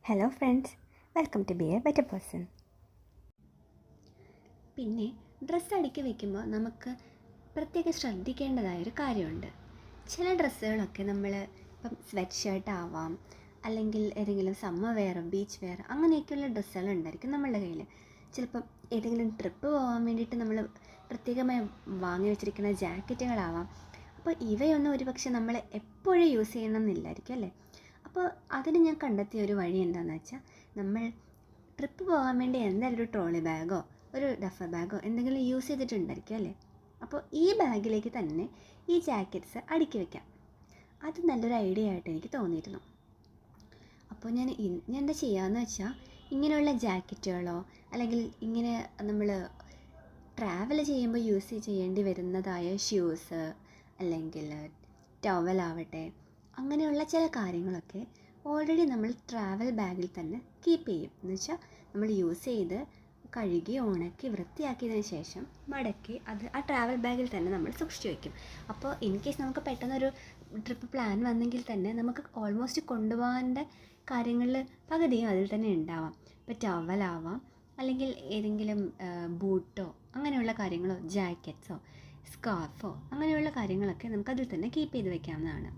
Hello friends, welcome to be a better person. പിന്നെ dress അടുക്കി വയ്ക്കുമ്പോൾ നമുക്ക് പ്രത്യേകം ശ്രദ്ധിക്കേണ്ടതായൊരു കാര്യമുണ്ട്. ചില ഡ്രസ്സുകളൊക്കെ നമ്മൾ ഇപ്പം സ്വെറ്റ് ഷർട്ട് ആവാം, അല്ലെങ്കിൽ ഏതെങ്കിലും സമ്മർ വെയർ, ബീച്ച് വെയർ, അങ്ങനെയൊക്കെയുള്ള ഡ്രസ്സുകൾ ഉണ്ടായിരിക്കും നമ്മളുടെ കയ്യിൽ. ചിലപ്പം ഏതെങ്കിലും ട്രിപ്പ് പോകാൻ വേണ്ടിയിട്ട് നമ്മൾ പ്രത്യേകമായി വാങ്ങി വെച്ചിരിക്കുന്ന ജാക്കറ്റുകളാവാം. അപ്പോൾ ഇവയൊന്നും ഒരുപക്ഷെ നമ്മൾ എപ്പോഴും യൂസ് ചെയ്യണമെന്നില്ലായിരിക്കും അല്ലേ. അപ്പോൾ അതിന് ഞാൻ കണ്ടെത്തിയ ഒരു വഴി എന്താണെന്ന് വെച്ചാൽ, നമ്മൾ ട്രിപ്പ് പോകാൻ വേണ്ടി എന്തായാലും ഒരു ട്രോളി ബാഗോ ഒരു ഡഫർ ബാഗോ എന്തെങ്കിലും യൂസ് ചെയ്തിട്ടുണ്ടായിരിക്കും അല്ലേ. അപ്പോൾ ഈ ബാഗിലേക്ക് തന്നെ ഈ ജാക്കറ്റ്സ് അടുക്കി വയ്ക്കാം. അത് നല്ലൊരു ഐഡിയ ആയിട്ട് എനിക്ക് തോന്നിയിരുന്നു. അപ്പോൾ ഞാൻ എന്താ ചെയ്യാമെന്ന് വെച്ചാൽ, ഇങ്ങനെയുള്ള ജാക്കറ്റുകളോ അല്ലെങ്കിൽ ഇങ്ങനെ നമ്മൾ ട്രാവൽ ചെയ്യുമ്പോൾ യൂസ് ചെയ്യേണ്ടി വരുന്നതായ ഷൂസ് അല്ലെങ്കിൽ ടവലാവട്ടെ, അങ്ങനെയുള്ള ചില കാര്യങ്ങളൊക്കെ ഓൾറെഡി നമ്മൾ ട്രാവൽ ബാഗിൽ തന്നെ കീപ്പ് ചെയ്യും. എന്ന് വെച്ചാൽ നമ്മൾ യൂസ് ചെയ്ത് കഴുകി ഉണക്കി വൃത്തിയാക്കിയതിന് ശേഷം മടക്കി അത് ആ ട്രാവൽ ബാഗിൽ തന്നെ നമ്മൾ സൂക്ഷിച്ച് വയ്ക്കും. അപ്പോൾ ഇൻ കേസ് നമുക്ക് പെട്ടെന്നൊരു ട്രിപ്പ് പ്ലാൻ വന്നെങ്കിൽ തന്നെ നമുക്ക് ഓൾമോസ്റ്റ് കൊണ്ടുപോകേണ്ട കാര്യങ്ങളിൽ പകുതിയും അതിൽ തന്നെ ഉണ്ടാവാം. ഇപ്പോൾ ടവലാവാം, അല്ലെങ്കിൽ ഏതെങ്കിലും ബൂട്ടോ അങ്ങനെയുള്ള കാര്യങ്ങളോ, ജാക്കറ്റ്സോ, സ്കാർഫോ അങ്ങനെയുള്ള കാര്യങ്ങളൊക്കെ നമുക്കതിൽ തന്നെ കീപ്പ് ചെയ്ത് വെക്കാവുന്നതാണ്.